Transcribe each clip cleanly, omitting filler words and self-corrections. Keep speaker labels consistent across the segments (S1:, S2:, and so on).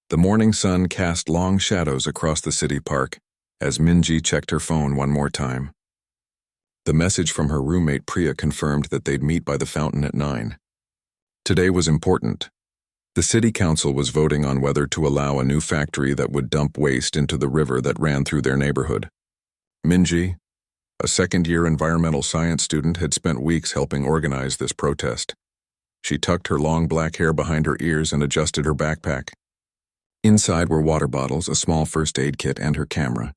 S1: The morning sun cast long shadows across the city park as Minji checked her phone one more time. The message from her roommate Priya confirmed that they'd meet by the fountain at 9. Today was important. The city council was voting on whether to allow a new factory that would dump waste into the river that ran through their neighborhood. Minji, a second-year environmental science student, had spent weeks helping organize this protest. She tucked her long black hair behind her ears and adjusted her backpack. Inside were water bottles, a small first aid kit, and her camera.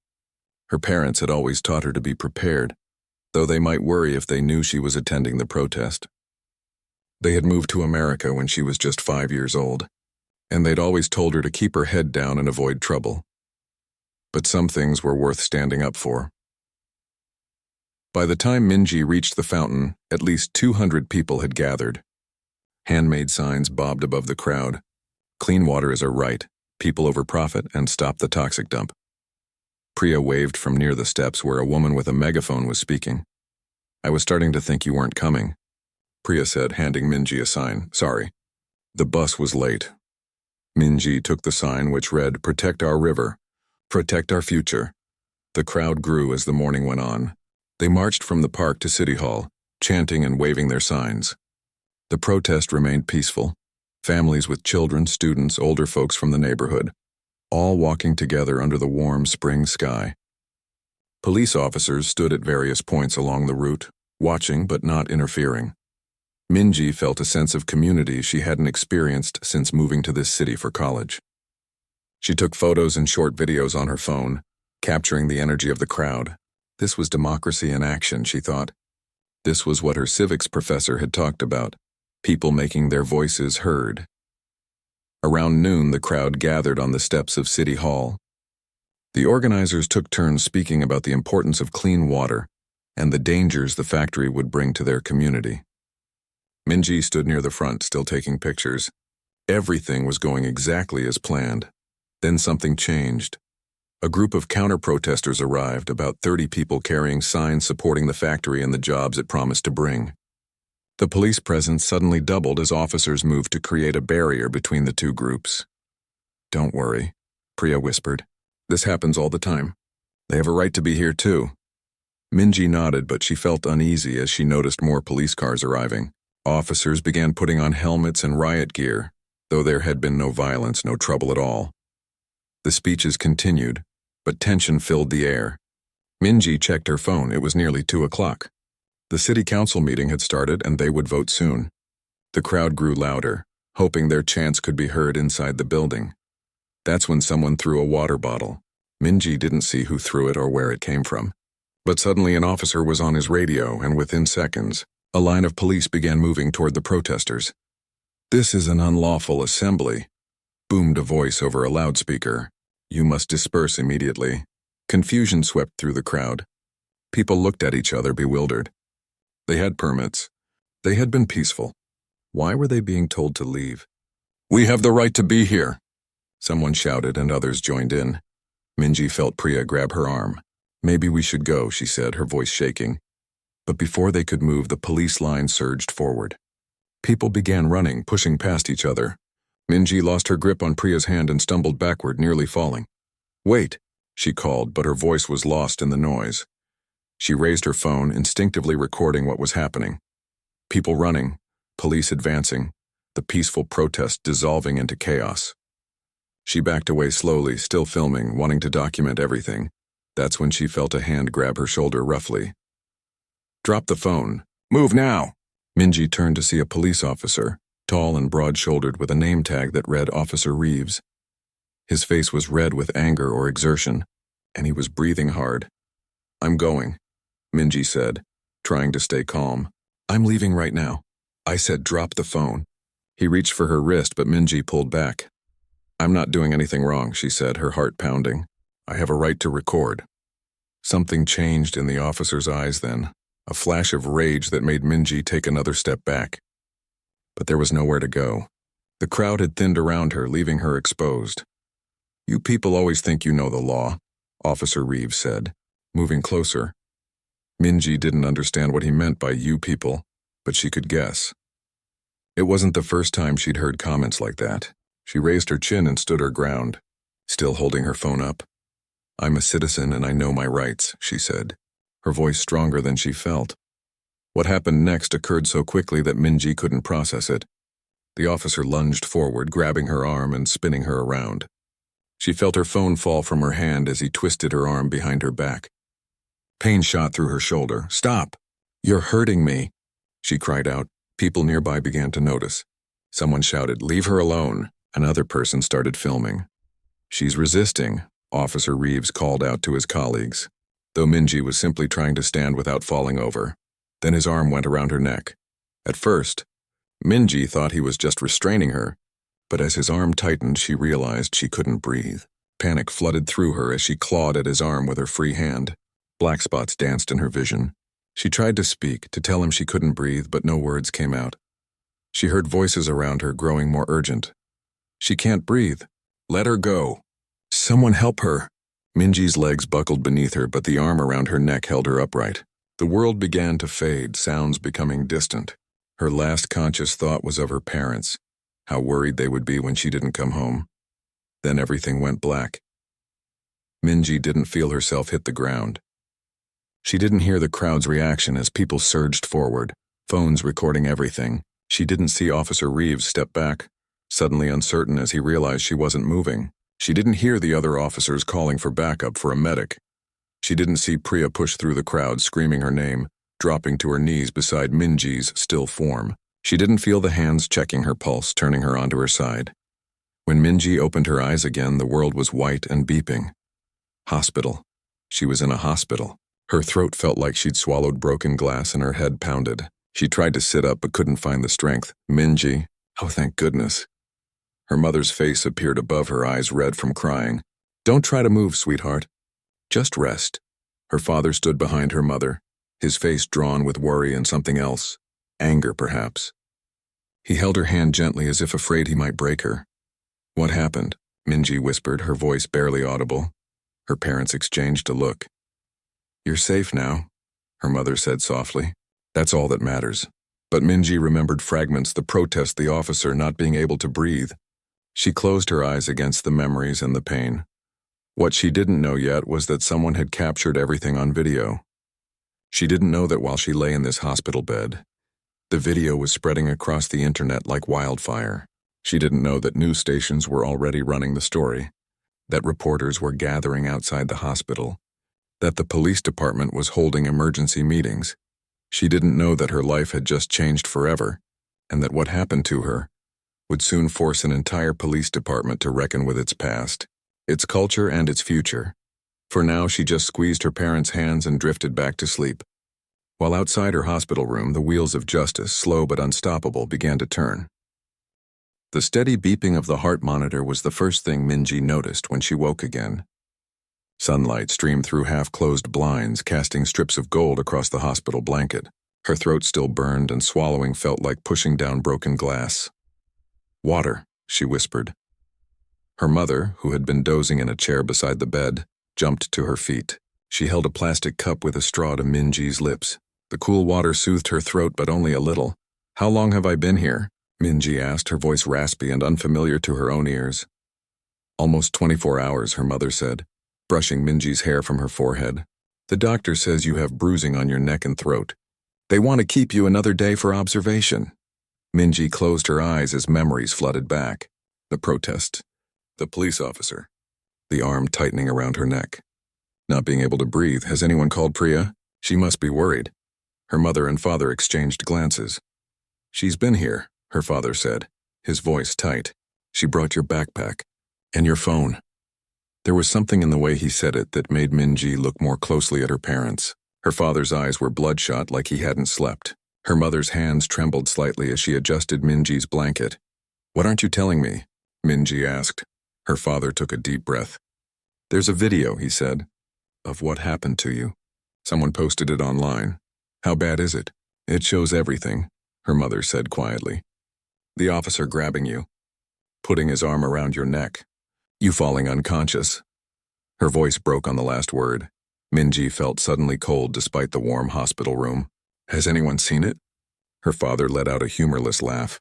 S1: Her parents had always taught her to be prepared, though they might worry if they knew she was attending the protest. They had moved to America when she was just 5 years old, and they'd always told her to keep her head down and avoid trouble. But some things were worth standing up for. By the time Minji reached the fountain, at least 200 people had gathered. Handmade signs bobbed above the crowd. Clean water is a right, people over profit, and stop the toxic dump. Priya waved from near the steps where a woman with a megaphone was speaking. "I was starting to think you weren't coming," Priya said, handing Minji a sign. "Sorry. The bus was late." Minji took the sign, which read, "Protect our river. Protect our future." The crowd grew as the morning went on. They marched from the park to City Hall, chanting and waving their signs. The protest remained peaceful. Families with children, students, older folks from the neighborhood, all walking together under the warm spring sky. Police officers stood at various points along the route, watching but not interfering. Minji felt a sense of community she hadn't experienced since moving to this city for college. She took photos and short videos on her phone, capturing the energy of the crowd. This was democracy in action, she thought. This was what her civics professor had talked about, people making their voices heard. Around noon, the crowd gathered on the steps of City Hall. The organizers took turns speaking about the importance of clean water and the dangers the factory would bring to their community. Minji stood near the front, still taking pictures. Everything was going exactly as planned. Then something changed. A group of counter-protesters arrived, about 30 people carrying signs supporting the factory and the jobs it promised to bring. The police presence suddenly doubled as officers moved to create a barrier between the two groups. "Don't worry," Priya whispered. "This happens all the time. They have a right to be here too." Minji nodded, but she felt uneasy as she noticed more police cars arriving. Officers began putting on helmets and riot gear, though there had been no violence, no trouble at all. The speeches continued, but tension filled the air. Minji checked her phone. It was nearly 2 o'clock. The city council meeting had started and they would vote soon. The crowd grew louder, hoping their chants could be heard inside the building. That's when someone threw a water bottle. Minji didn't see who threw it or where it came from. But suddenly an officer was on his radio, and within seconds, a line of police began moving toward the protesters. "This is an unlawful assembly," boomed a voice over a loudspeaker. "You must disperse immediately." Confusion swept through the crowd. People looked at each other, bewildered. They had permits. They had been peaceful. Why were they being told to leave? "We have the right to be here," someone shouted, and others joined in. Minji felt Priya grab her arm. "Maybe we should go," she said, her voice shaking. But before they could move, the police line surged forward. People began running, pushing past each other. Minji lost her grip on Priya's hand and stumbled backward, nearly falling. "Wait," she called, but her voice was lost in the noise. She raised her phone, instinctively recording what was happening. People running, police advancing, the peaceful protest dissolving into chaos. She backed away slowly, still filming, wanting to document everything. That's when she felt a hand grab her shoulder roughly. "Drop the phone. Move now!" Minji turned to see a police officer, tall and broad-shouldered with a name tag that read Officer Reeves. His face was red with anger or exertion, and he was breathing hard. "I'm going," Minji said, trying to stay calm. "I'm leaving right now." "I said drop the phone." He reached for her wrist, but Minji pulled back. "I'm not doing anything wrong," she said, her heart pounding. "I have a right to record." Something changed in the officer's eyes then, a flash of rage that made Minji take another step back. But there was nowhere to go. The crowd had thinned around her, leaving her exposed. "You people always think you know the law," Officer Reeves said, moving closer. Minji didn't understand what he meant by "you people," but she could guess. It wasn't the first time she'd heard comments like that. She raised her chin and stood her ground, still holding her phone up. "I'm a citizen and I know my rights," she said, her voice stronger than she felt. What happened next occurred so quickly that Minji couldn't process it. The officer lunged forward, grabbing her arm and spinning her around. She felt her phone fall from her hand as he twisted her arm behind her back. Pain shot through her shoulder. "Stop! You're hurting me!" she cried out. People nearby began to notice. Someone shouted, "Leave her alone!" Another person started filming. "She's resisting," Officer Reeves called out to his colleagues, though Minji was simply trying to stand without falling over. Then his arm went around her neck. At first, Minji thought he was just restraining her, but as his arm tightened, she realized she couldn't breathe. Panic flooded through her as she clawed at his arm with her free hand. Black spots danced in her vision. She tried to speak, to tell him she couldn't breathe, but no words came out. She heard voices around her growing more urgent. "She can't breathe. Let her go. Someone help her." Minji's legs buckled beneath her, but the arm around her neck held her upright. The world began to fade, sounds becoming distant. Her last conscious thought was of her parents, how worried they would be when she didn't come home. Then everything went black. Minji didn't feel herself hit the ground. She didn't hear the crowd's reaction as people surged forward, phones recording everything. She didn't see Officer Reeves step back, suddenly uncertain as he realized she wasn't moving. She didn't hear the other officers calling for backup for a medic. She didn't see Priya push through the crowd screaming her name, dropping to her knees beside Minji's still form. She didn't feel the hands checking her pulse, turning her onto her side. When Minji opened her eyes again, the world was white and beeping. Hospital. She was in a hospital. Her throat felt like she'd swallowed broken glass and her head pounded. She tried to sit up but couldn't find the strength. "Minji, oh thank goodness." Her mother's face appeared above her, eyes red from crying. "Don't try to move, sweetheart. Just rest." Her father stood behind her mother, his face drawn with worry and something else. Anger, perhaps. He held her hand gently as if afraid he might break her. "What happened?" Minji whispered, her voice barely audible. Her parents exchanged a look. "You're safe now," her mother said softly. "That's all that matters." But Minji remembered fragments, the protest, the officer not being able to breathe. She closed her eyes against the memories and the pain. What she didn't know yet was that someone had captured everything on video. She didn't know that while she lay in this hospital bed, the video was spreading across the internet like wildfire. She didn't know that news stations were already running the story, that reporters were gathering outside the hospital, that the police department was holding emergency meetings. She didn't know that her life had just changed forever, and that what happened to her would soon force an entire police department to reckon with its past, its culture, and its future. For now, she just squeezed her parents' hands and drifted back to sleep. While outside her hospital room, the wheels of justice, slow but unstoppable, began to turn. The steady beeping of the heart monitor was the first thing Minji noticed when she woke again. Sunlight streamed through half-closed blinds, casting strips of gold across the hospital blanket. Her throat still burned, and swallowing felt like pushing down broken glass. "Water," she whispered. Her mother, who had been dozing in a chair beside the bed, jumped to her feet. She held a plastic cup with a straw to Minji's lips. The cool water soothed her throat, but only a little. "How long have I been here?" Minji asked, her voice raspy and unfamiliar to her own ears. "Almost 24 hours, her mother said, brushing Minji's hair from her forehead. "The doctor says you have bruising on your neck and throat. They want to keep you another day for observation." Minji closed her eyes as memories flooded back. The protest. The police officer. The arm tightening around her neck. Not being able to breathe. "Has anyone called Priya? She must be worried." Her mother and father exchanged glances. "She's been here," her father said, his voice tight. "She brought your backpack. And your phone." There was something in the way he said it that made Minji look more closely at her parents. Her father's eyes were bloodshot, like he hadn't slept. Her mother's hands trembled slightly as she adjusted Minji's blanket. "What aren't you telling me?" Minji asked. Her father took a deep breath. "There's a video," he said, "of what happened to you. Someone posted it online." "How bad is it?" "It shows everything," her mother said quietly. "The officer grabbing you, putting his arm around your neck, you falling unconscious." Her voice broke on the last word. Minji felt suddenly cold despite the warm hospital room. "Has anyone seen it?" Her father let out a humorless laugh.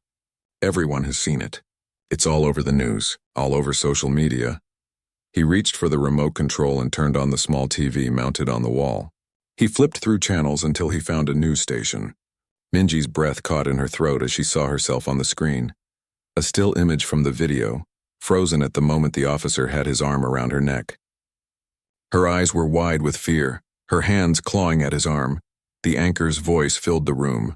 S1: "Everyone has seen it. It's all over the news, all over social media. He reached for the remote control and turned on the small TV mounted on the wall. He flipped through channels until he found a news station. Minji's breath caught in her throat as she saw herself on the screen. A still image from the video, frozen at the moment the officer had his arm around her neck. Her eyes were wide with fear, her hands clawing at his arm. The anchor's voice filled the room.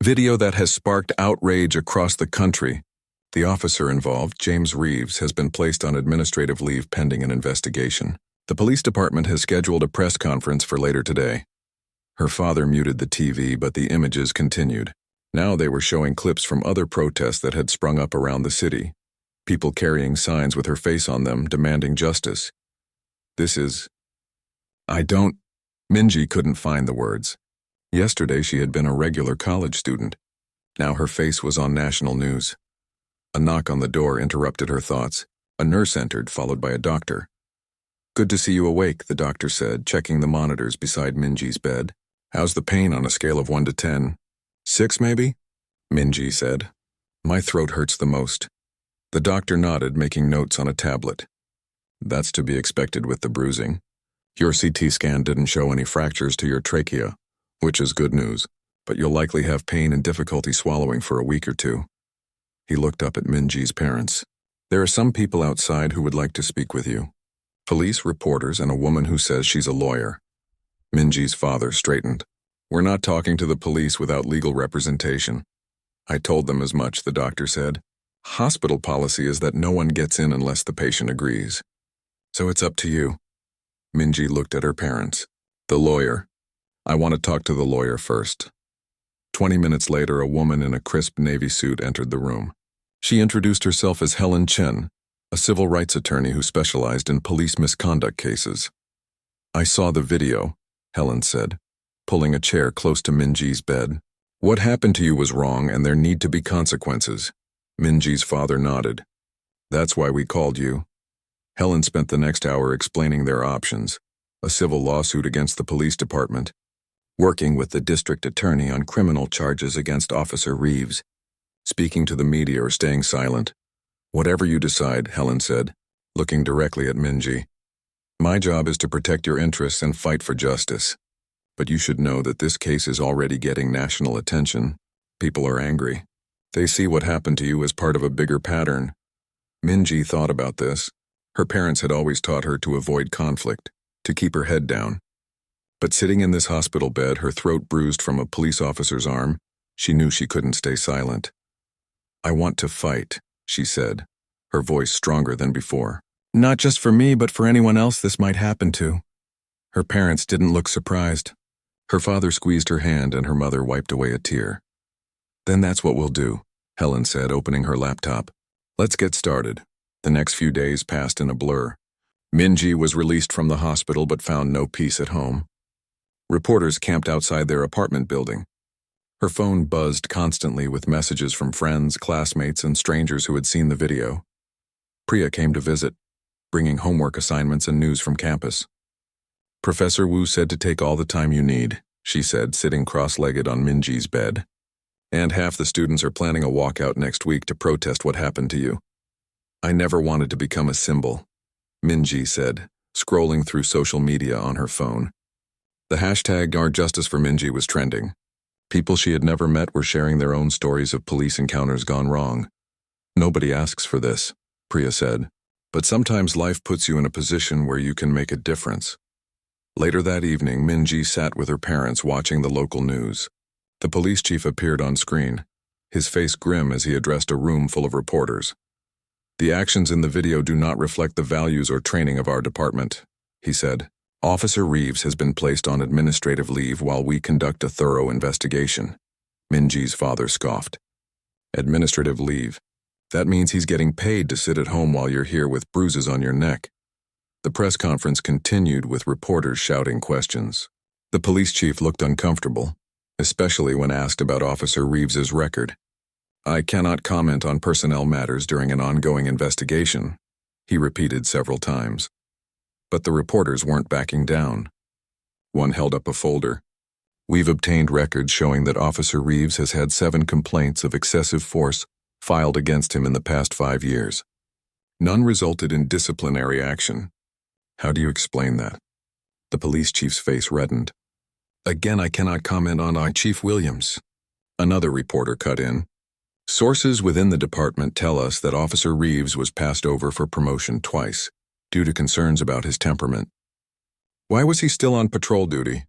S1: Video that has sparked outrage across the country. The officer involved, James Reeves, has been placed on administrative leave pending an investigation. The police department has scheduled a press conference for later today. Her father muted the TV, but the images continued. Now they were showing clips from other protests that had sprung up around the city. People carrying signs with her face on them, demanding justice. Minji couldn't find the words. Yesterday she had been a regular college student. Now her face was on national news. A knock on the door interrupted her thoughts. A nurse entered, followed by a doctor. "Good to see you awake," the doctor said, checking the monitors beside Minji's bed. "How's the pain on a scale of 1 to 10? 6, maybe?" Minji said. "My throat hurts the most." The doctor nodded, making notes on a tablet. "That's to be expected with the bruising. Your CT scan didn't show any fractures to your trachea, which is good news, but you'll likely have pain and difficulty swallowing for a week or 2. He looked up at Minji's parents. "There are some people outside who would like to speak with you. Police, reporters, and a woman who says she's a lawyer." Minji's father straightened. "We're not talking to the police without legal representation." "I told them as much," the doctor said. "Hospital policy is that no one gets in unless the patient agrees. So it's up to you." Minji looked at her parents. "The lawyer. I want to talk to the lawyer first." 20 minutes later, a woman in a crisp navy suit entered the room. She introduced herself as Helen Chen, a civil rights attorney who specialized in police misconduct cases. "I saw the video," Helen said, pulling a chair close to Minji's bed. "What happened to you was wrong and there need to be consequences." Minji's father nodded. "That's why we called you." Helen spent the next hour explaining their options: a civil lawsuit against the police department, working with the district attorney on criminal charges against Officer Reeves, speaking to the media or staying silent. "Whatever you decide," Helen said, looking directly at Minji. "My job is to protect your interests and fight for justice. But you should know that this case is already getting national attention. People are angry. They see what happened to you as part of a bigger pattern." Minji thought about this. Her parents had always taught her to avoid conflict, to keep her head down. But sitting in this hospital bed, her throat bruised from a police officer's arm, she knew she couldn't stay silent. "I want to fight," she said, her voice stronger than before. "Not just for me, but for anyone else this might happen to." Her parents didn't look surprised. Her father squeezed her hand and her mother wiped away a tear. "Then that's what we'll do," Helen said, opening her laptop. "Let's get started." The next few days passed in a blur. Minji was released from the hospital but found no peace at home. Reporters camped outside their apartment building. Her phone buzzed constantly with messages from friends, classmates, and strangers who had seen the video. Priya came to visit, bringing homework assignments and news from campus. "Professor Wu said to take all the time you need," she said, sitting cross-legged on Minji's bed. "And half the students are planning a walkout next week to protest what happened to you." "I never wanted to become a symbol," Minji said, scrolling through social media on her phone. The hashtag #OurJusticeForMinji was trending. People she had never met were sharing their own stories of police encounters gone wrong. "Nobody asks for this," Priya said, "but sometimes life puts you in a position where you can make a difference." Later that evening, Minji sat with her parents watching the local news. The police chief appeared on screen, his face grim as he addressed a room full of reporters. "The actions in the video do not reflect the values or training of our department," he said. "Officer Reeves has been placed on administrative leave while we conduct a thorough investigation." Minji's father scoffed. "Administrative leave? That means he's getting paid to sit at home while you're here with bruises on your neck." The press conference continued with reporters shouting questions. The police chief looked uncomfortable, especially when asked about Officer Reeves's record. "I cannot comment on personnel matters during an ongoing investigation," he repeated several times. But the reporters weren't backing down. One held up a folder. "We've obtained records showing that Officer Reeves has had 7 complaints of excessive force filed against him in the past 5 years. None resulted in disciplinary action. How do you explain that? The police chief's face reddened. Again, I cannot comment on Chief Williams. Another reporter cut in. Sources within the department tell us that Officer Reeves was passed over for promotion twice, due to concerns about his temperament. Why was he still on patrol duty?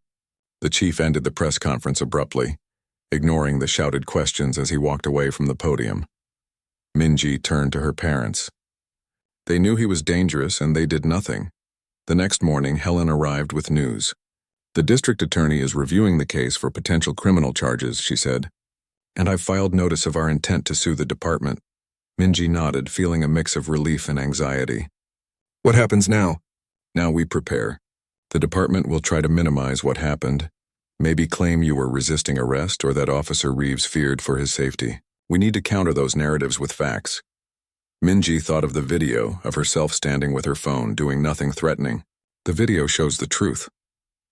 S1: The chief ended the press conference abruptly, ignoring the shouted questions as he walked away from the podium. Minji turned to her parents. They knew he was dangerous and they did nothing. The next morning, Helen arrived with news. The district attorney is reviewing the case for potential criminal charges, she said. And I've filed notice of our intent to sue the department. Minji nodded, feeling a mix of relief and anxiety. What happens now? Now we prepare. The department will try to minimize what happened. Maybe claim you were resisting arrest or that Officer Reeves feared for his safety. We need to counter those narratives with facts. Minji thought of the video of herself standing with her phone, doing nothing threatening. The video shows the truth.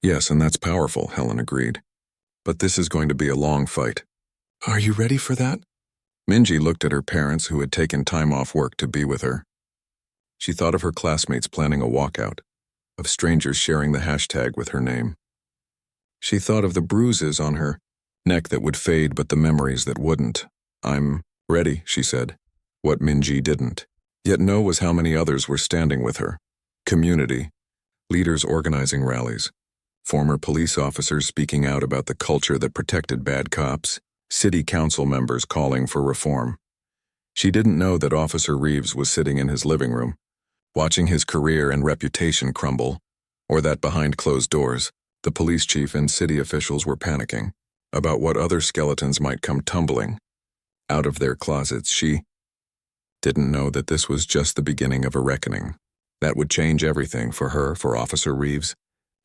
S1: Yes, and that's powerful, Helen agreed. But this is going to be a long fight. Are you ready for that? Minji looked at her parents who had taken time off work to be with her. She thought of her classmates planning a walkout, of strangers sharing the hashtag with her name. She thought of the bruises on her neck that would fade but the memories that wouldn't. I'm ready, she said. What Minji didn't. Yet know was how many others were standing with her. Community, leaders organizing rallies, former police officers speaking out about the culture that protected bad cops, city council members calling for reform. She didn't know that Officer Reeves was sitting in his living room, watching his career and reputation crumble, or that behind closed doors, the police chief and city officials were panicking about what other skeletons might come tumbling out of their closets. She didn't know that this was just the beginning of a reckoning that would change everything for her, for Officer Reeves,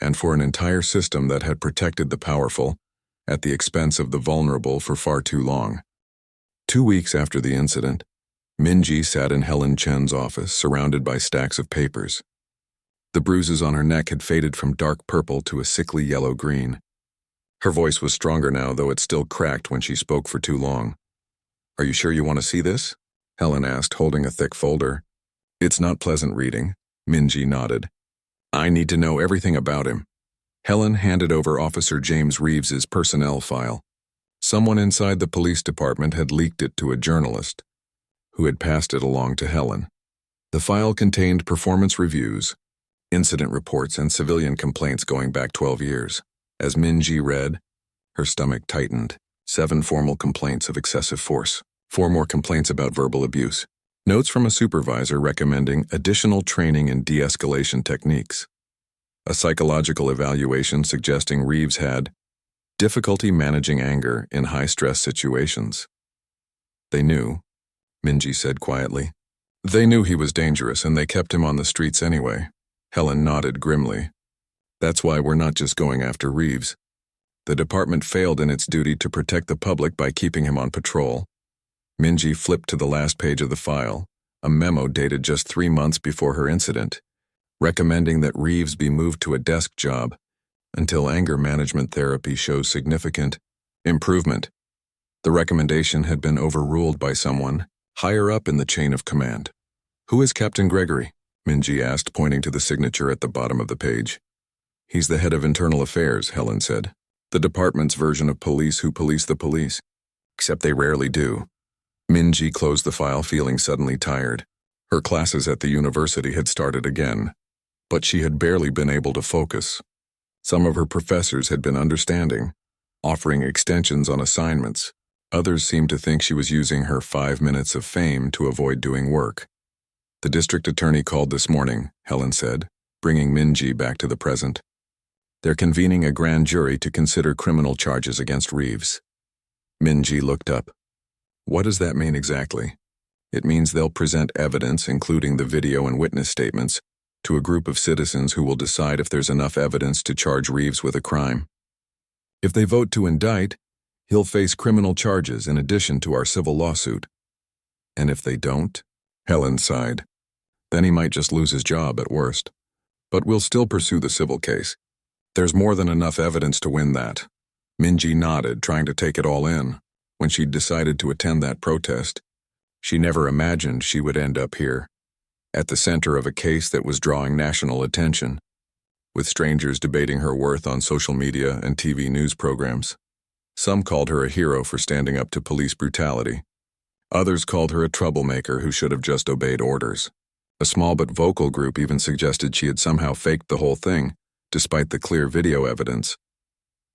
S1: and for an entire system that had protected the powerful at the expense of the vulnerable for far too long. 2 weeks after the incident, Minji sat in Helen Chen's office, surrounded by stacks of papers. The bruises on her neck had faded from dark purple to a sickly yellow-green. Her voice was stronger now, though it still cracked when she spoke for too long. Are you sure you want to see this? Helen asked, holding a thick folder. It's not pleasant reading. Minji nodded. I need to know everything about him. Helen handed over Officer James Reeves's personnel file. Someone inside the police department had leaked it to a journalist, who had passed it along to Helen. The file contained performance reviews, incident reports, and civilian complaints going back 12 years. As Minji read, her stomach tightened. 7 formal complaints of excessive force. 4 more complaints about verbal abuse. Notes from a supervisor recommending additional training in de-escalation techniques. A psychological evaluation suggesting Reeves had difficulty managing anger in high-stress situations. They knew, Minji said quietly. They knew he was dangerous and they kept him on the streets anyway. Helen nodded grimly. That's why we're not just going after Reeves. The department failed in its duty to protect the public by keeping him on patrol. Minji flipped to the last page of the file, a memo dated just 3 months before her incident, recommending that Reeves be moved to a desk job until anger management therapy shows significant improvement. The recommendation had been overruled by someone higher up in the chain of command. Who is Captain Gregory? Minji asked, pointing to the signature at the bottom of the page. He's the head of internal affairs, Helen said. The department's version of police who police the police. Except they rarely do. Minji closed the file, feeling suddenly tired. Her classes at the university had started again, but she had barely been able to focus. Some of her professors had been understanding, offering extensions on assignments. Others seemed to think she was using her 5 minutes of fame to avoid doing work. The district attorney called this morning, Helen said, bringing Minji back to the present. They're convening a grand jury to consider criminal charges against Reeves. Minji looked up. What does that mean exactly? It means they'll present evidence, including the video and witness statements, to a group of citizens who will decide if there's enough evidence to charge Reeves with a crime. If they vote to indict, he'll face criminal charges in addition to our civil lawsuit. And if they don't? Helen sighed. Then he might just lose his job at worst. But we'll still pursue the civil case. There's more than enough evidence to win that. Minji nodded, trying to take it all in. When she'd decided to attend that protest, She never imagined she would end up here, at the center of a case that was drawing national attention, with strangers debating her worth on social media and TV news programs. Some called her a hero for standing up to police brutality. Others called her a troublemaker who should have just obeyed orders. A small but vocal group even suggested she had somehow faked the whole thing, despite the clear video evidence.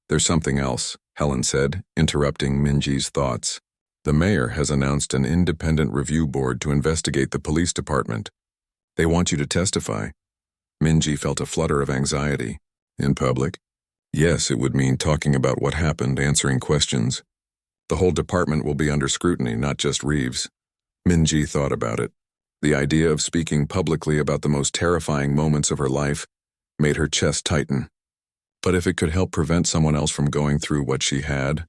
S1: "There's something else," Helen said, interrupting Minji's thoughts. "The mayor has announced an independent review board to investigate the police department. They want you to testify." Minji felt a flutter of anxiety. "In public?" "Yes, it would mean talking about what happened, answering questions. The whole department will be under scrutiny, not just Reeves." Minji thought about it. The idea of speaking publicly about the most terrifying moments of her life made her chest tighten. But if it could help prevent someone else from going through what she had,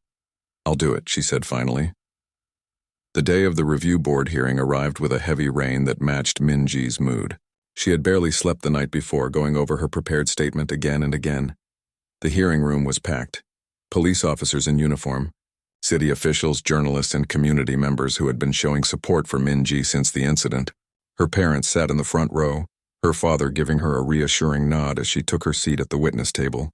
S1: "I'll do it," she said finally. The day of the review board hearing arrived with a heavy rain that matched Minji's mood. She had barely slept the night before, going over her prepared statement again and again. The hearing room was packed. Police officers in uniform, city officials, journalists, and community members who had been showing support for Minji since the incident. Her parents sat in the front row, her father giving her a reassuring nod as she took her seat at the witness table.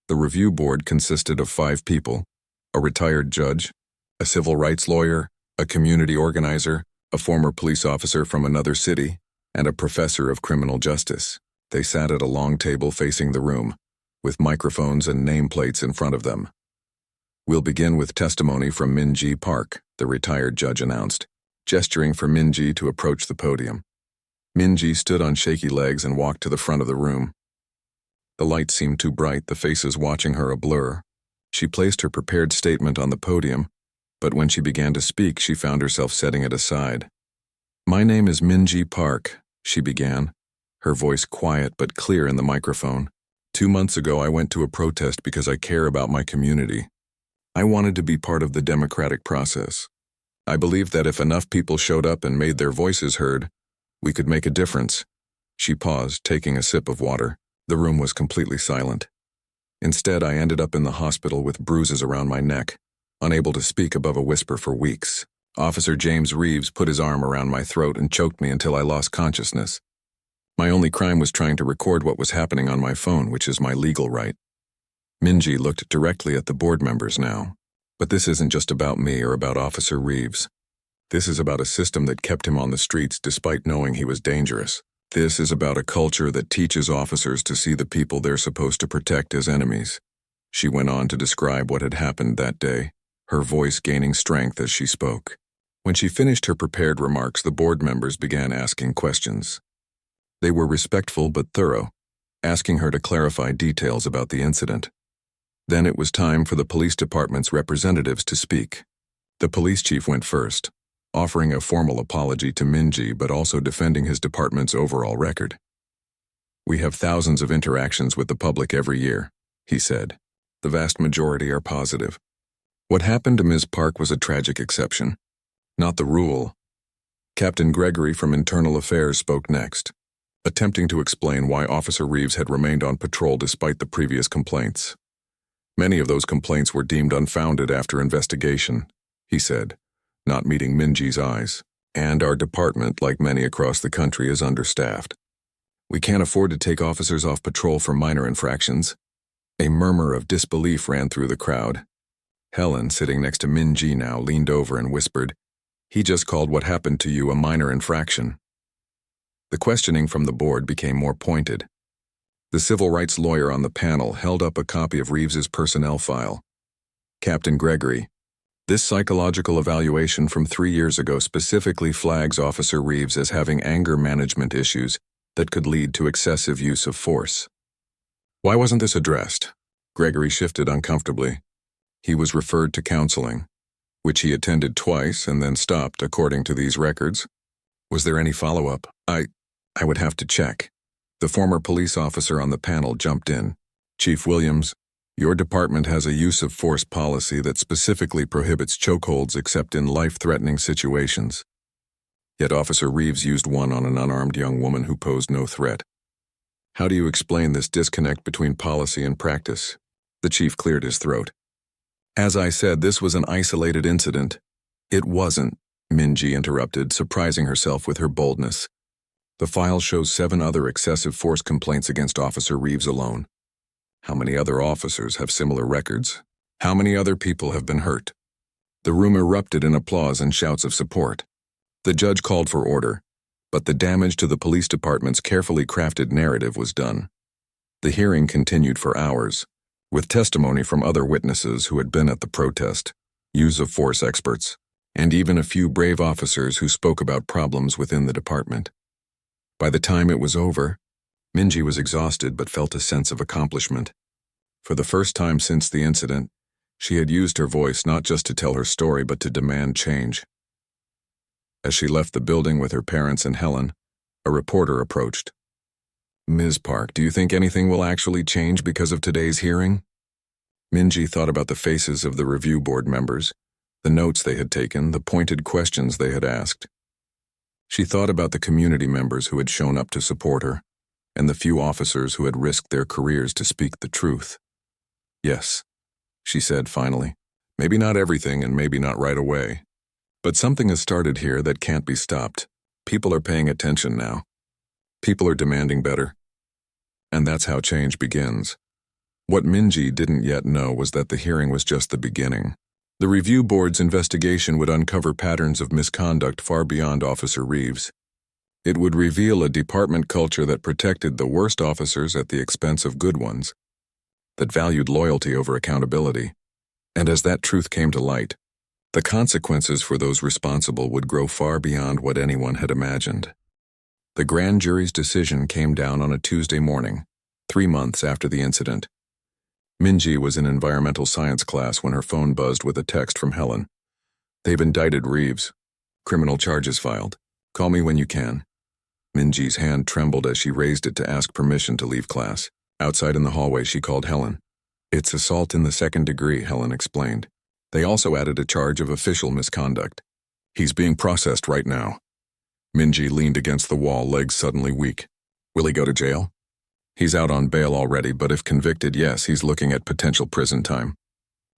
S1: The review board consisted of 5 people: a retired judge, a civil rights lawyer, a community organizer, a former police officer from another city, and a professor of criminal justice. They sat at a long table facing the room, with microphones and nameplates in front of them. "We'll begin with testimony from Minji Park," the retired judge announced, gesturing for Minji to approach the podium. Minji stood on shaky legs and walked to the front of the room. The light seemed too bright, the faces watching her a blur. She placed her prepared statement on the podium, but when she began to speak, she found herself setting it aside. "My name is Minji Park," she began, her voice quiet but clear in the microphone. "2 months ago, I went to a protest because I care about my community. I wanted to be part of the democratic process. I believed that if enough people showed up and made their voices heard, we could make a difference." She paused, taking a sip of water. The room was completely silent. "Instead, I ended up in the hospital with bruises around my neck, unable to speak above a whisper for weeks. Officer James Reeves put his arm around my throat and choked me until I lost consciousness. My only crime was trying to record what was happening on my phone, which is my legal right." Minji looked directly at the board members now. "But this isn't just about me or about Officer Reeves. This is about a system that kept him on the streets despite knowing he was dangerous. This is about a culture that teaches officers to see the people they're supposed to protect as enemies." She went on to describe what had happened that day, her voice gaining strength as she spoke. When she finished her prepared remarks, the board members began asking questions. They were respectful but thorough, asking her to clarify details about the incident. Then it was time for the police department's representatives to speak. The police chief went first, offering a formal apology to Minji but also defending his department's overall record. "We have thousands of interactions with the public every year," he said. "The vast majority are positive. What happened to Ms. Park was a tragic exception, not the rule." Captain Gregory from Internal Affairs spoke next, attempting to explain why Officer Reeves had remained on patrol despite the previous complaints. "Many of those complaints were deemed unfounded after investigation," he said, not meeting Minji's eyes. "And our department, like many across the country, is understaffed. We can't afford to take officers off patrol for minor infractions." A murmur of disbelief ran through the crowd. Helen, sitting next to Minji now, leaned over and whispered, "He just called what happened to you a minor infraction." The questioning from the board became more pointed. The civil rights lawyer on the panel held up a copy of Reeves's personnel file. "Captain Gregory, this psychological evaluation from 3 years ago specifically flags Officer Reeves as having anger management issues that could lead to excessive use of force." "Why wasn't this addressed?" Gregory shifted uncomfortably. "He was referred to counseling, which he attended twice and then stopped according to these records. Was there any follow-up?" I would have to check." The former police officer on the panel jumped in. "Chief Williams, your department has a use of force policy that specifically prohibits chokeholds except in life-threatening situations. Yet Officer Reeves used one on an unarmed young woman who posed no threat. How do you explain this disconnect between policy and practice?" The chief cleared his throat. "As I said, this was an isolated incident." "It wasn't," Minji interrupted, surprising herself with her boldness. The file shows 7 other excessive force complaints against Officer Reeves alone. How many other officers have similar records? How many other people have been hurt? The room erupted in applause and shouts of support. The judge called for order, but the damage to the police department's carefully crafted narrative was done. The hearing continued for hours, with testimony from other witnesses who had been at the protest, use of force experts, and even a few brave officers who spoke about problems within the department. By the time it was over, Minji was exhausted but felt a sense of accomplishment. For the first time since the incident, she had used her voice not just to tell her story but to demand change. As she left the building with her parents and Helen, a reporter approached. "Ms. Park, do you think anything will actually change because of today's hearing?" Minji thought about the faces of the review board members, the notes they had taken, the pointed questions they had asked. She thought about the community members who had shown up to support her, and the few officers who had risked their careers to speak the truth. "Yes," she said finally. "Maybe not everything and maybe not right away. But something has started here that can't be stopped. People are paying attention now. People are demanding better. And that's how change begins." What Minji didn't yet know was that the hearing was just the beginning. The review board's investigation would uncover patterns of misconduct far beyond Officer Reeves. It would reveal a department culture that protected the worst officers at the expense of good ones, that valued loyalty over accountability. And as that truth came to light, the consequences for those responsible would grow far beyond what anyone had imagined. The grand jury's decision came down on a Tuesday morning, 3 months after the incident. Minji was in environmental science class when her phone buzzed with a text from Helen. "They've indicted Reeves. Criminal charges filed. Call me when you can." Minji's hand trembled as she raised it to ask permission to leave class. Outside in the hallway, she called Helen. "It's assault in the 2nd degree," Helen explained. "They also added a charge of official misconduct. He's being processed right now." Minji leaned against the wall, legs suddenly weak. "Will he go to jail?" "He's out on bail already, but if convicted, yes, he's looking at potential prison time."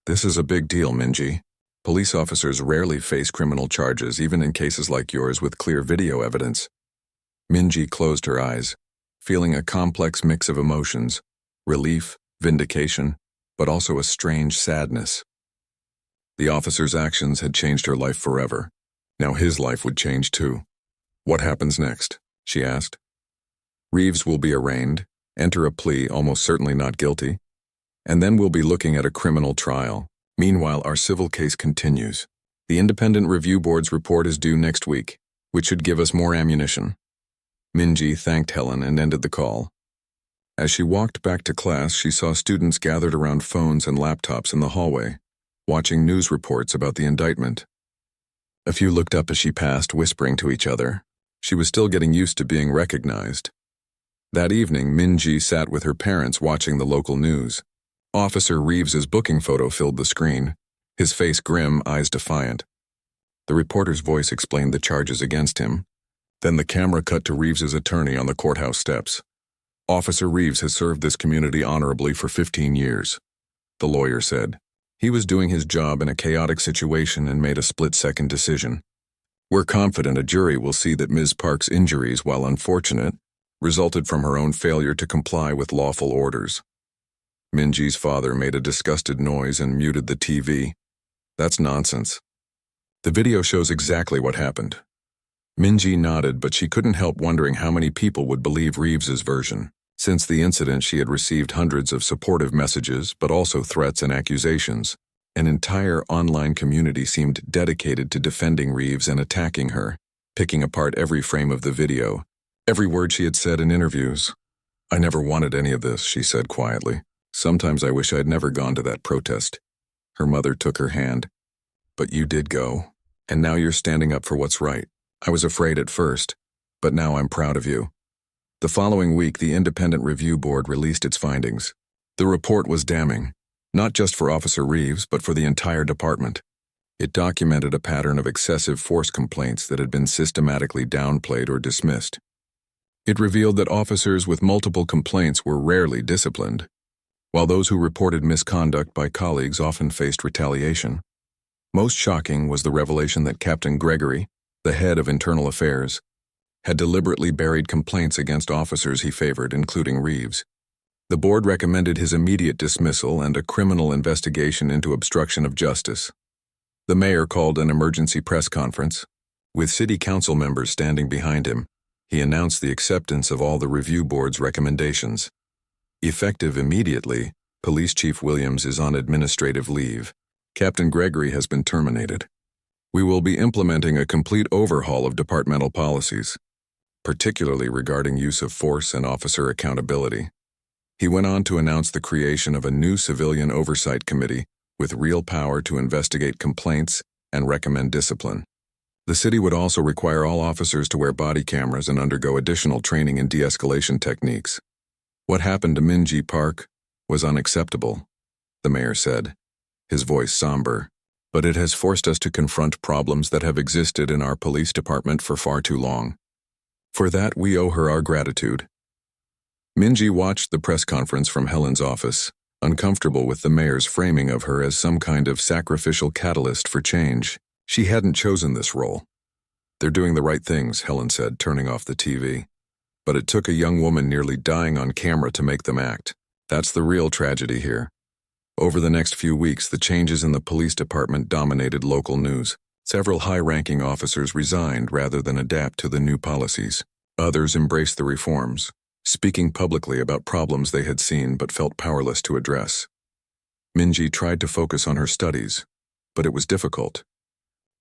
S1: "This is a big deal, Minji. Police officers rarely face criminal charges, even in cases like yours with clear video evidence." Minji closed her eyes, feeling a complex mix of emotions, relief, vindication, but also a strange sadness. The officer's actions had changed her life forever. Now his life would change too. "What happens next?" she asked. "Reeves will be arraigned, enter a plea, almost certainly not guilty, and then we'll be looking at a criminal trial. Meanwhile, our civil case continues. The independent review board's report is due next week, which should give us more ammunition." Minji thanked Helen and ended the call. As she walked back to class, she saw students gathered around phones and laptops in the hallway, watching news reports about the indictment. A few looked up as she passed, whispering to each other. She was still getting used to being recognized. That evening, Minji sat with her parents watching the local news. Officer Reeves's booking photo filled the screen, his face grim, eyes defiant. The reporter's voice explained the charges against him. Then the camera cut to Reeves's attorney on the courthouse steps. "Officer Reeves has served this community honorably for 15 years, the lawyer said. "He was doing his job in a chaotic situation and made a split-second decision. We're confident a jury will see that Ms. Park's injuries, while unfortunate, resulted from her own failure to comply with lawful orders." Minji's father made a disgusted noise and muted the TV. "That's nonsense. The video shows exactly what happened." Minji nodded, but she couldn't help wondering how many people would believe Reeves's version. Since the incident, she had received hundreds of supportive messages, but also threats and accusations. An entire online community seemed dedicated to defending Reeves and attacking her, picking apart every frame of the video, every word she had said in interviews. "I never wanted any of this," she said quietly. "Sometimes I wish I'd never gone to that protest." Her mother took her hand. "But you did go, and now you're standing up for what's right. I was afraid at first, but now I'm proud of you." The following week, the Independent Review Board released its findings. The report was damning, not just for Officer Reeves, but for the entire department. It documented a pattern of excessive force complaints that had been systematically downplayed or dismissed. It revealed that officers with multiple complaints were rarely disciplined, while those who reported misconduct by colleagues often faced retaliation. Most shocking was the revelation that Captain Gregory, the head of internal affairs, had deliberately buried complaints against officers he favored, including Reeves. The board recommended his immediate dismissal and a criminal investigation into obstruction of justice. The mayor called an emergency press conference. With city council members standing behind him, he announced the acceptance of all the review board's recommendations. Effective immediately, Police Chief Williams is on administrative leave. Captain Gregory has been terminated. We will be implementing a complete overhaul of departmental policies, particularly regarding use of force and officer accountability. He went on to announce the creation of a new civilian oversight committee with real power to investigate complaints and recommend discipline. The city would also require all officers to wear body cameras and undergo additional training in de-escalation techniques. What happened to Minji Park was unacceptable, the mayor said, his voice somber, but it has forced us to confront problems that have existed in our police department for far too long. For that, we owe her our gratitude. Minji watched the press conference from Helen's office, uncomfortable with the mayor's framing of her as some kind of sacrificial catalyst for change. She hadn't chosen this role. They're doing the right things, Helen said, turning off the TV. But it took a young woman nearly dying on camera to make them act. That's the real tragedy here. Over the next few weeks, the changes in the police department dominated local news. Several high-ranking officers resigned rather than adapt to the new policies. Others embraced the reforms, speaking publicly about problems they had seen but felt powerless to address. Minji tried to focus on her studies, but it was difficult.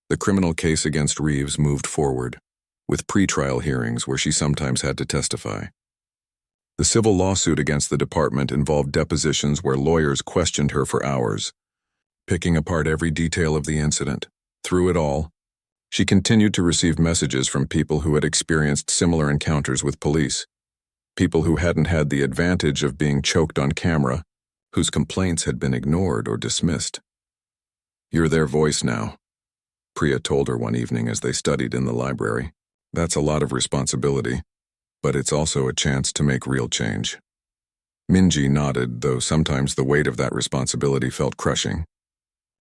S1: The criminal case against Reeves moved forward, with pre-trial hearings where she sometimes had to testify. The civil lawsuit against the department involved depositions where lawyers questioned her for hours, picking apart every detail of the incident. Through it all, she continued to receive messages from people who had experienced similar encounters with police. People who hadn't had the advantage of being choked on camera, whose complaints had been ignored or dismissed. "You're their voice now," Priya told her one evening as they studied in the library. "That's a lot of responsibility, but it's also a chance to make real change." Minji nodded, though sometimes the weight of that responsibility felt crushing.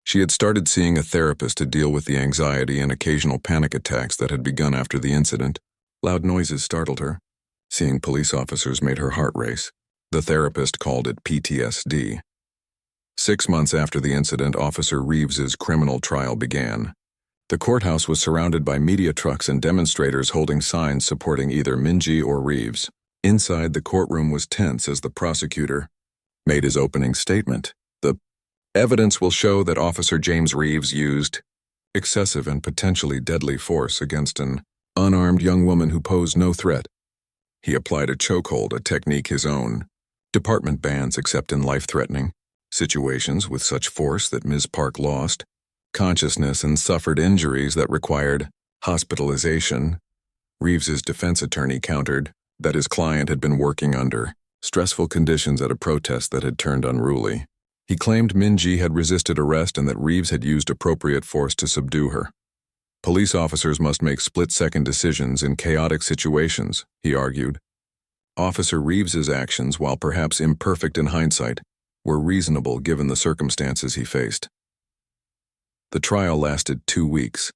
S1: She had started seeing a therapist to deal with the anxiety and occasional panic attacks that had begun after the incident. Loud noises startled her. Seeing police officers made her heart race. The therapist called it PTSD. 6 months after the incident, Officer Reeves's criminal trial began. The courthouse was surrounded by media trucks and demonstrators holding signs supporting either Minji or Reeves. Inside, the courtroom was tense as the prosecutor made his opening statement. "The evidence will show that Officer James Reeves used excessive and potentially deadly force against an unarmed young woman who posed no threat. He applied a chokehold, a technique his own. Department bans except in life-threatening situations with such force that Ms. Park lost consciousness and suffered injuries that required hospitalization." Reeves's defense attorney countered that his client had been working under stressful conditions at a protest that had turned unruly. He claimed Minji had resisted arrest and that Reeves had used appropriate force to subdue her. "Police officers must make split-second decisions in chaotic situations," he argued. Officer Reeves's actions, while perhaps imperfect in hindsight, were reasonable given the circumstances he faced. The trial lasted 2 weeks.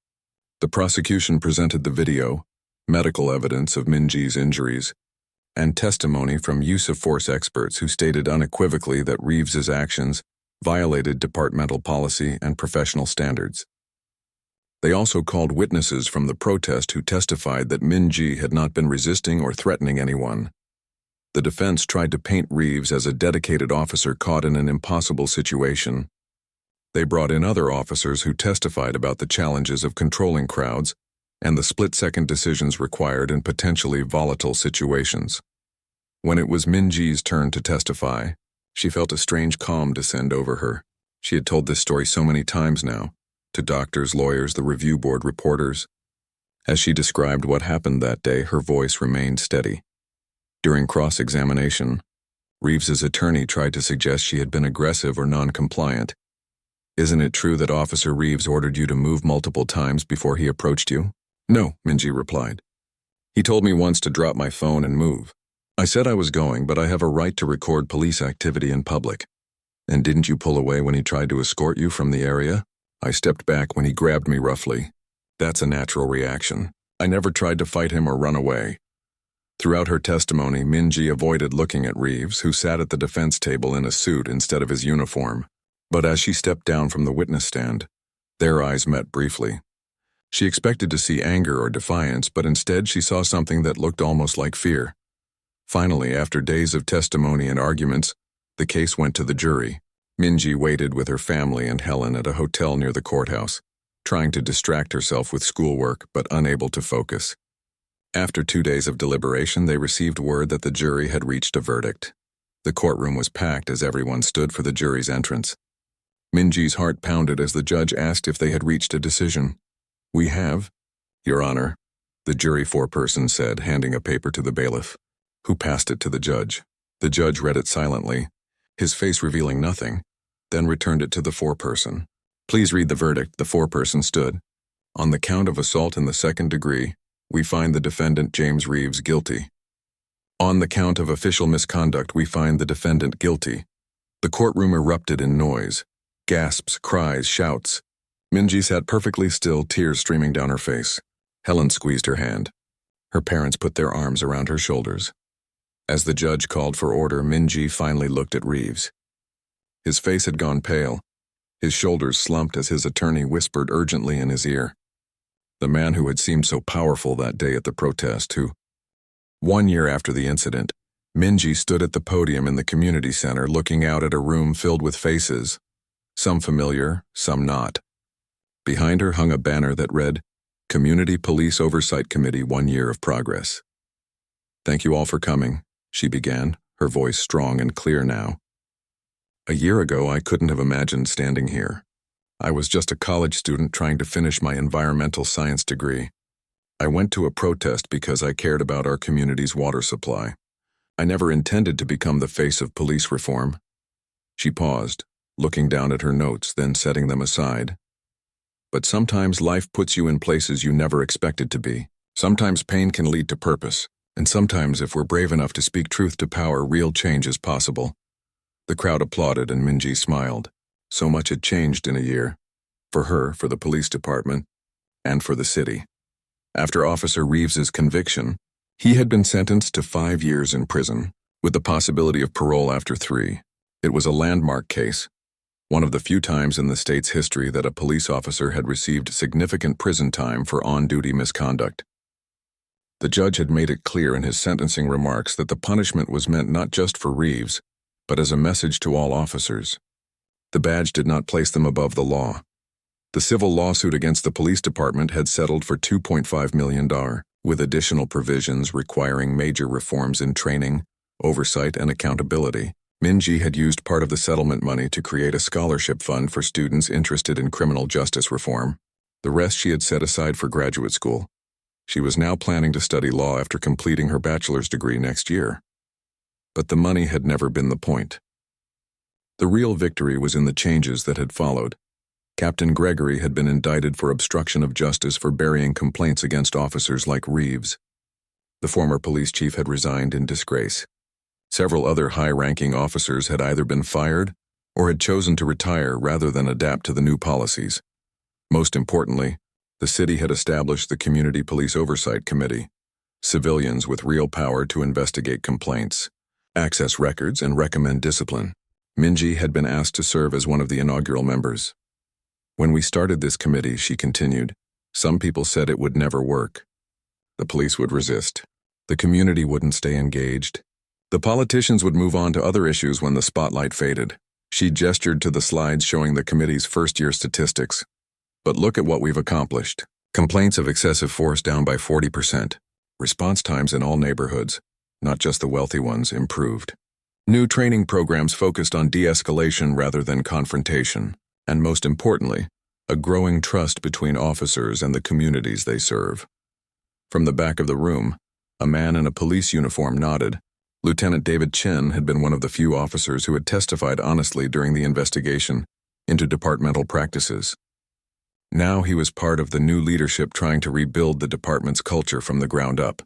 S1: The prosecution presented the video, medical evidence of Minji's injuries, and testimony from use-of-force experts who stated unequivocally that Reeves's actions violated departmental policy and professional standards. They also called witnesses from the protest who testified that Minji had not been resisting or threatening anyone. The defense tried to paint Reeves as a dedicated officer caught in an impossible situation. They brought in other officers who testified about the challenges of controlling crowds and the split-second decisions required in potentially volatile situations. When it was Minji's turn to testify, she felt a strange calm descend over her. She had told this story so many times now, to doctors, lawyers, the review board, reporters. As she described what happened that day, her voice remained steady. During cross-examination, Reeves's attorney tried to suggest she had been aggressive or non-compliant. "Isn't it true that Officer Reeves ordered you to move multiple times before he approached you?" "No," Minji replied. "He told me once to drop my phone and move. I said I was going, but I have a right to record police activity in public." "And didn't you pull away when he tried to escort you from the area?" I stepped back when he grabbed me roughly. That's a natural reaction. I never tried to fight him or run away. Throughout her testimony, Minji avoided looking at Reeves, who sat at the defense table in a suit instead of his uniform. But as she stepped down from the witness stand, their eyes met briefly. She expected to see anger or defiance, but instead she saw something that looked almost like fear. Finally, after days of testimony and arguments, the case went to the jury. Minji waited with her family and Helen at a hotel near the courthouse, trying to distract herself with schoolwork but unable to focus. After 2 days of deliberation, they received word that the jury had reached a verdict. The courtroom was packed as everyone stood for the jury's entrance. Minji's heart pounded as the judge asked if they had reached a decision. "We have, Your Honor," the jury foreperson said, handing a paper to the bailiff, who passed it to the judge. The judge read it silently, his face revealing nothing, then returned it to the foreperson. "Please read the verdict," the foreperson stood. "On the count of assault in the second degree, we find the defendant James Reeves guilty. On the count of official misconduct, we find the defendant guilty." The courtroom erupted in noise. Gasps, cries, shouts. Minji sat perfectly still, tears streaming down her face. Helen squeezed her hand. Her parents put their arms around her shoulders. As the judge called for order, Minji finally looked at Reeves. His face had gone pale. His shoulders slumped as his attorney whispered urgently in his ear. The man who had seemed so powerful that day at the protest, who, 1 year after the incident, Minji stood at the podium in the community center looking out at a room filled with faces, some familiar, some not. Behind her hung a banner that read, "Community Police Oversight Committee 1 year of progress." "Thank you all for coming," she began, her voice strong and clear now. "A year ago, I couldn't have imagined standing here. I was just a college student trying to finish my environmental science degree. I went to a protest because I cared about our community's water supply. I never intended to become the face of police reform." She paused, looking down at her notes, then setting them aside. "But sometimes life puts you in places you never expected to be. Sometimes pain can lead to purpose, and sometimes if we're brave enough to speak truth to power, real change is possible." The crowd applauded and Minji smiled. So much had changed in a year. For her, for the police department, and for the city. After Officer Reeves's conviction, he had been sentenced to 5 years in prison, with the possibility of parole after 3. It was a landmark case, one of the few times in the state's history that a police officer had received significant prison time for on-duty misconduct. The judge had made it clear in his sentencing remarks that the punishment was meant not just for Reeves, but as a message to all officers. The badge did not place them above the law. The civil lawsuit against the police department had settled for $2.5 million, with additional provisions requiring major reforms in training, oversight, and accountability. Minji had used part of the settlement money to create a scholarship fund for students interested in criminal justice reform. The rest she had set aside for graduate school. She was now planning to study law after completing her bachelor's degree next year. But the money had never been the point. The real victory was in the changes that had followed. Captain Gregory had been indicted for obstruction of justice for burying complaints against officers like Reeves. The former police chief had resigned in disgrace. Several other high-ranking officers had either been fired or had chosen to retire rather than adapt to the new policies. Most importantly, the city had established the Community Police Oversight Committee, civilians with real power to investigate complaints, access records, and recommend discipline. Minji had been asked to serve as one of the inaugural members. "When we started this committee," she continued, "some people said it would never work. The police would resist. The community wouldn't stay engaged. The politicians would move on to other issues when the spotlight faded." She gestured to the slides showing the committee's first-year statistics. "But look at what we've accomplished. Complaints of excessive force down by 40%. Response times in all neighborhoods, not just the wealthy ones, improved. New training programs focused on de-escalation rather than confrontation. And most importantly, a growing trust between officers and the communities they serve." From the back of the room, a man in a police uniform nodded. Lieutenant David Chin had been one of the few officers who had testified honestly during the investigation into departmental practices. Now he was part of the new leadership trying to rebuild the department's culture from the ground up.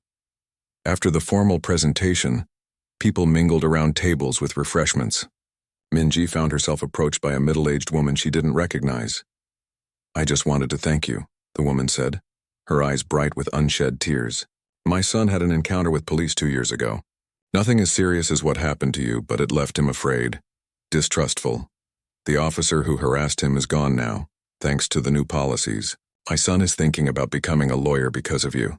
S1: After the formal presentation, people mingled around tables with refreshments. Minji found herself approached by a middle-aged woman she didn't recognize. I just wanted to thank you, the woman said, her eyes bright with unshed tears. My son had an encounter with police 2 years ago. Nothing as serious as what happened to you, but it left him afraid, distrustful. The officer who harassed him is gone now, thanks to the new policies. My son is thinking about becoming a lawyer because of you.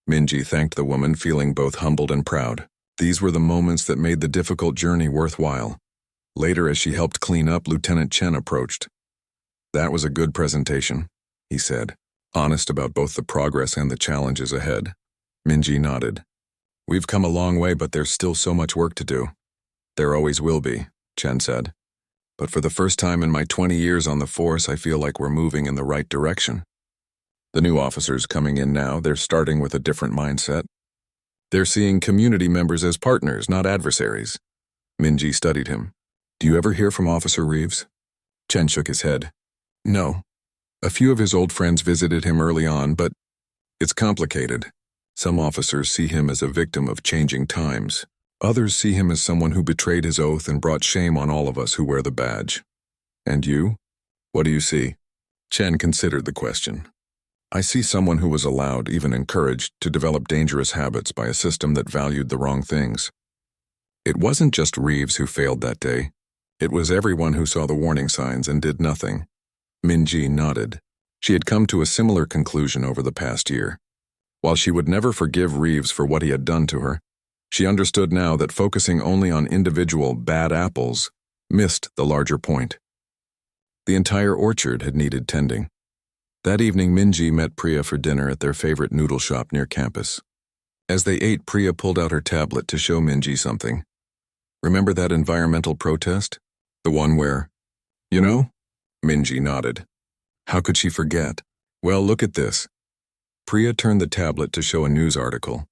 S1: Minji thanked the woman, feeling both humbled and proud. These were the moments that made the difficult journey worthwhile. Later, as she helped clean up, Lieutenant Chen approached. That was a good presentation, he said, honest about both the progress and the challenges ahead. Minji nodded. We've come a long way, but there's still so much work to do. There always will be, Chen said. But for the first time in my 20 years on the force, I feel like we're moving in the right direction. The new officers coming in now, they're starting with a different mindset. They're seeing community members as partners, not adversaries. Minji studied him. Do you ever hear from Officer Reeves? Chen shook his head. No. A few of his old friends visited him early on, but it's complicated. Some officers see him as a victim of changing times. Others see him as someone who betrayed his oath and brought shame on all of us who wear the badge. And you? What do you see? Chen considered the question. I see someone who was allowed, even encouraged, to develop dangerous habits by a system that valued the wrong things. It wasn't just Reeves who failed that day. It was everyone who saw the warning signs and did nothing. Minji nodded. She had come to a similar conclusion over the past year. While she would never forgive Reeves for what he had done to her, she understood now that focusing only on individual bad apples missed the larger point. The entire orchard had needed tending. That evening, Minji met Priya for dinner at their favorite noodle shop near campus. As they ate, Priya pulled out her tablet to show Minji something. Remember that environmental protest? The one where, you know? Minji nodded. How could she forget? Well, look at this. Priya turned the tablet to show a news article.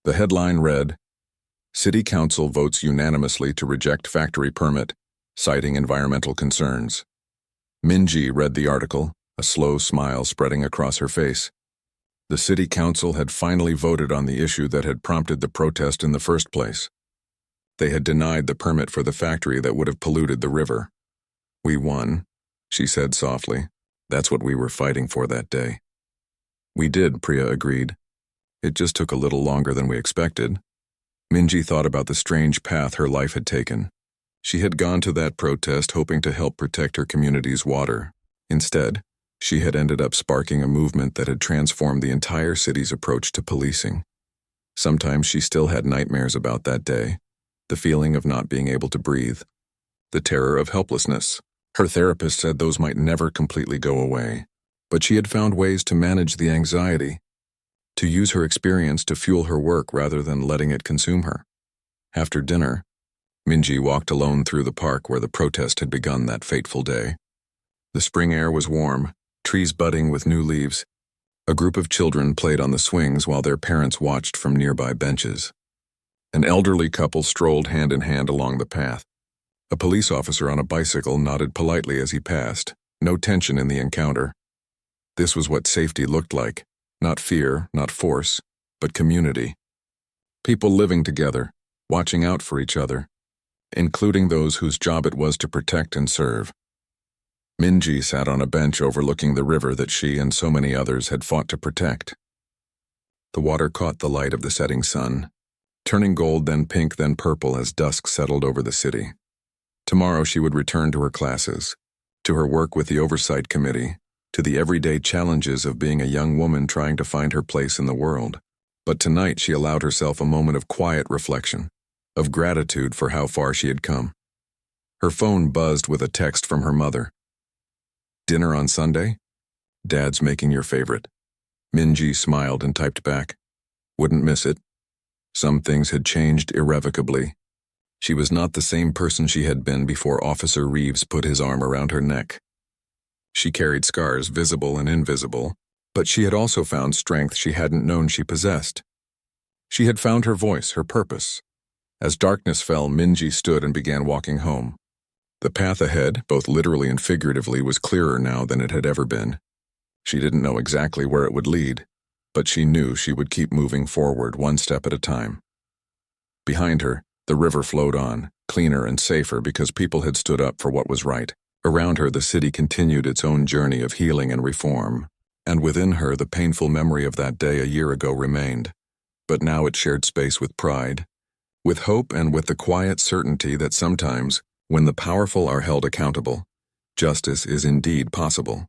S1: The headline read, City Council votes unanimously to reject factory permit, citing environmental concerns. Minji read the article, a slow smile spreading across her face. The City Council had finally voted on the issue that had prompted the protest in the first place. They had denied the permit for the factory that would have polluted the river. We won, she said softly. That's what we were fighting for that day. We did, Priya agreed. It just took a little longer than we expected. Minji thought about the strange path her life had taken. She had gone to that protest hoping to help protect her community's water. Instead, she had ended up sparking a movement that had transformed the entire city's approach to policing. Sometimes she still had nightmares about that day, the feeling of not being able to breathe, the terror of helplessness. Her therapist said those might never completely go away, but she had found ways to manage the anxiety, to use her experience to fuel her work rather than letting it consume her. After dinner, Minji walked alone through the park where the protest had begun that fateful day. The spring air was warm, trees budding with new leaves. A group of children played on the swings while their parents watched from nearby benches. An elderly couple strolled hand in hand along the path. A police officer on a bicycle nodded politely as he passed, no tension in the encounter. This was what safety looked like. Not fear, not force, but community. People living together, watching out for each other, including those whose job it was to protect and serve. Minji sat on a bench overlooking the river that she and so many others had fought to protect. The water caught the light of the setting sun, turning gold, then pink, then purple as dusk settled over the city. Tomorrow she would return to her classes, to her work with the oversight committee, to the everyday challenges of being a young woman trying to find her place in the world. But tonight she allowed herself a moment of quiet reflection, of gratitude for how far she had come. Her phone buzzed with a text from her mother. Dinner on Sunday? Dad's making your favorite. Minji smiled and typed back. Wouldn't miss it. Some things had changed irrevocably. She was not the same person she had been before Officer Reeves put his arm around her neck. She carried scars, visible and invisible, but she had also found strength she hadn't known she possessed. She had found her voice, her purpose. As darkness fell, Minji stood and began walking home. The path ahead, both literally and figuratively, was clearer now than it had ever been. She didn't know exactly where it would lead, but she knew she would keep moving forward one step at a time. Behind her, the river flowed on, cleaner and safer because people had stood up for what was right. Around her, the city continued its own journey of healing and reform, and within her, the painful memory of that day a year ago remained. But now it shared space with pride, with hope, and with the quiet certainty that sometimes, when the powerful are held accountable, justice is indeed possible.